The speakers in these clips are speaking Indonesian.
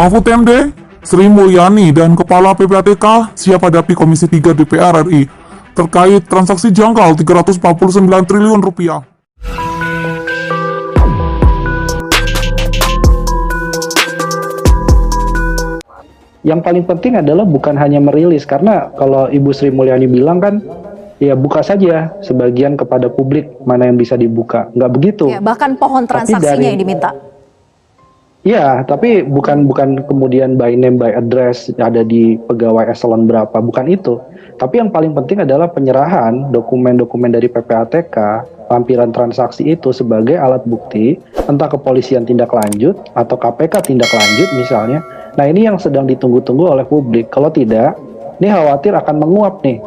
Mahfud MD, Sri Mulyani, dan Kepala PPATK siap hadapi Komisi 3 DPR RI terkait transaksi janggal 349 triliun rupiah. Yang paling penting adalah bukan hanya merilis, karena kalau Ibu Sri Mulyani bilang kan, ya buka saja sebagian kepada publik mana yang bisa dibuka. Nggak begitu. Ya, bahkan pohon transaksinya yang diminta. Ya, tapi bukan kemudian by name by address ada di pegawai eselon berapa, bukan itu. Tapi yang paling penting adalah penyerahan dokumen-dokumen dari PPATK, lampiran transaksi itu sebagai alat bukti, entah kepolisian tindak lanjut atau KPK tindak lanjut misalnya. Nah, ini yang sedang ditunggu-tunggu oleh publik. Kalau tidak, ini khawatir akan menguap nih.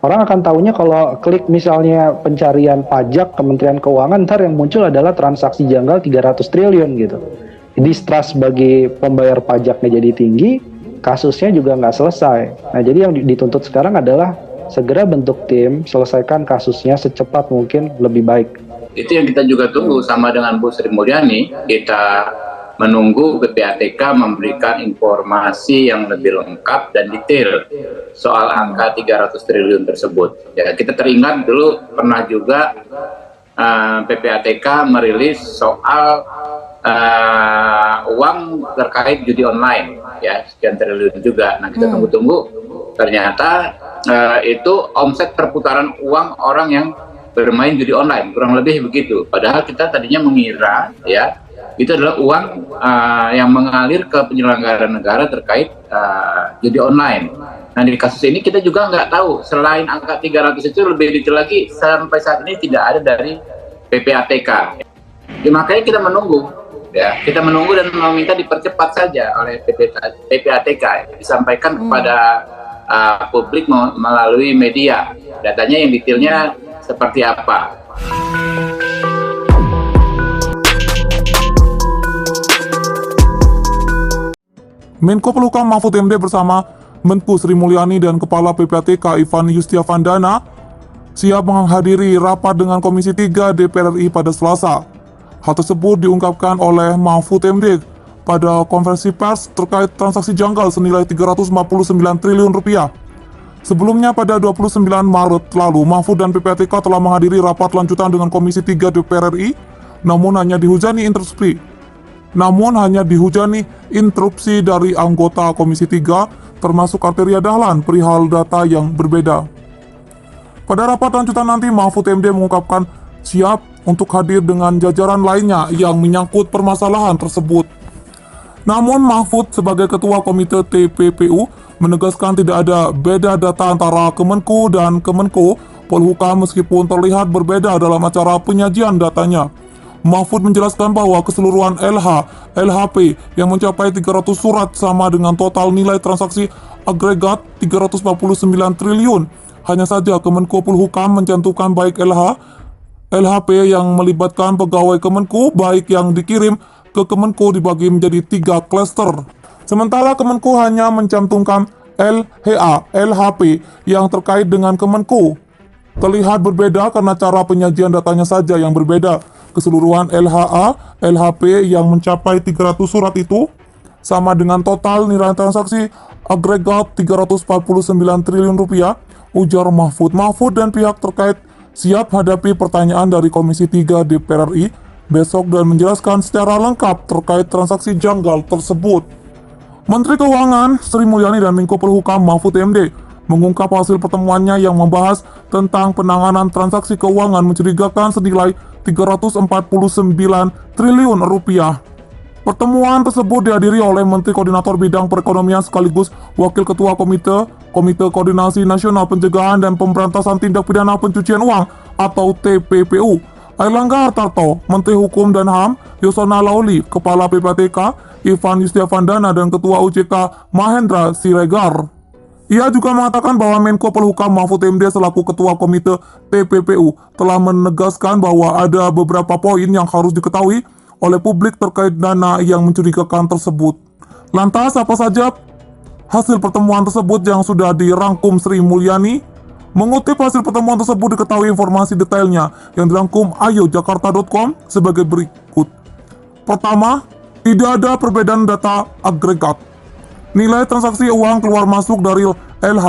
Orang akan tahunya kalau klik misalnya pencarian pajak Kementerian Keuangan, ntar yang muncul adalah transaksi janggal 300 triliun gitu. Distrust bagi pembayar pajaknya jadi tinggi, kasusnya juga nggak selesai. Nah, jadi yang dituntut sekarang adalah segera bentuk tim, selesaikan kasusnya secepat mungkin, lebih baik. Itu yang kita juga tunggu sama dengan Bu Sri Mulyani. Kita menunggu PPATK memberikan informasi yang lebih lengkap dan detail soal angka 300 triliun tersebut. Ya, kita teringat dulu pernah juga PPATK merilis soal uang terkait judi online, ya sekian triliun juga. Nah, kita tunggu-tunggu, ternyata itu omset perputaran uang orang yang bermain judi online, kurang lebih begitu. Padahal kita tadinya mengira, ya, itu adalah uang yang mengalir ke penyelenggara negara terkait judi online. Nah, di kasus ini kita juga nggak tahu, selain angka 300 itu lebih detail lagi, sampai saat ini tidak ada dari PPATK. Ya, makanya kita menunggu. Ya, kita menunggu dan meminta dipercepat saja oleh PPATK, disampaikan kepada publik melalui media. Datanya yang detailnya seperti apa. Menko Polhukam Mahfud MD bersama Menku Sri Mulyani dan Kepala PPATK Ivan Yustiavandana siap menghadiri rapat dengan Komisi 3 DPR RI pada Selasa. Hal tersebut diungkapkan oleh Mahfud MD pada konferensi pers terkait transaksi janggal senilai 349 triliun rupiah. Sebelumnya pada 29 Maret lalu, Mahfud dan PPATK telah menghadiri rapat lanjutan dengan Komisi 3 DPR RI, namun hanya dihujani interupsi dari anggota Komisi 3, termasuk Arteria Dahlan, perihal data yang berbeda. Pada rapat lanjutan nanti, Mahfud MD mengungkapkan siap untuk hadir dengan jajaran lainnya yang menyangkut permasalahan tersebut. Namun Mahfud sebagai Ketua Komite TPPU menegaskan tidak ada beda data antara Kemenku dan Kemenko Polhukam meskipun terlihat berbeda dalam acara penyajian datanya. Mahfud menjelaskan bahwa keseluruhan LHP yang mencapai 300 surat sama dengan total nilai transaksi agregat 349 triliun. Hanya saja Kemenko Polhukam mencantumkan baik LHP yang melibatkan pegawai Kemenku, baik yang dikirim ke Kemenku dibagi menjadi 3 klaster. Sementara Kemenku hanya mencantumkan LHP yang terkait dengan Kemenku. Terlihat berbeda karena cara penyajian datanya saja yang berbeda. Keseluruhan LHP yang mencapai 300 surat itu sama dengan total nilai transaksi agregat 349 triliun rupiah, ujar Mahfud. Mahfud dan pihak terkait siap hadapi pertanyaan dari Komisi 3 DPR RI besok dan menjelaskan secara lengkap terkait transaksi janggal tersebut. Menteri Keuangan Sri Mulyani dan Menko Polhukam Mahfud MD mengungkap hasil pertemuannya yang membahas tentang penanganan transaksi keuangan mencurigakan senilai 349 triliun rupiah. Pertemuan tersebut dihadiri oleh Menteri Koordinator Bidang Perekonomian sekaligus Wakil Ketua Komite Koordinasi Nasional Pencegahan dan Pemberantasan Tindak Pidana Pencucian Uang atau TPPU, Airlangga Hartarto, Menteri Hukum dan HAM Yasona Laoly, Kepala PPATK Ivan Yustiavandana, dan Ketua OJK Mahendra Siregar. Ia juga mengatakan bahwa Menko Polhukam Mahfud MD selaku Ketua Komite TPPU telah menegaskan bahwa ada beberapa poin yang harus diketahui oleh publik terkait dana yang mencurigakan tersebut. Lantas apa saja hasil pertemuan tersebut yang sudah dirangkum Sri Mulyani? Mengutip hasil pertemuan tersebut diketahui informasi detailnya yang dirangkum ayojakarta.com sebagai berikut. Pertama, Tidak ada perbedaan data agregat. Nilai transaksi uang keluar masuk dari LH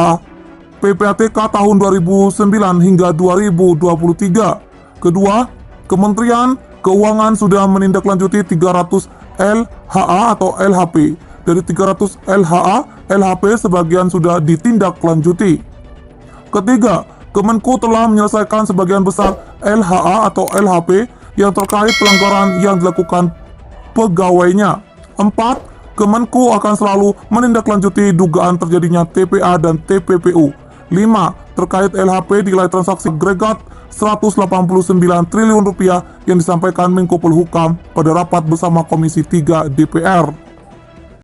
PPATK tahun 2009 hingga 2023. Kedua, Kementerian Keuangan sudah menindaklanjuti 300 LHA atau LHP. Dari 300 LHA, LHP sebagian sudah ditindaklanjuti. Ketiga, Kemenku telah menyelesaikan sebagian besar LHA atau LHP yang terkait pelanggaran yang dilakukan pegawainya. 4. Kemenku akan selalu menindaklanjuti dugaan terjadinya TPA dan TPPU. 5. Terkait LHP nilai transaksi agregat 189 triliun rupiah yang disampaikan Menko Polhukam pada rapat bersama Komisi 3 DPR.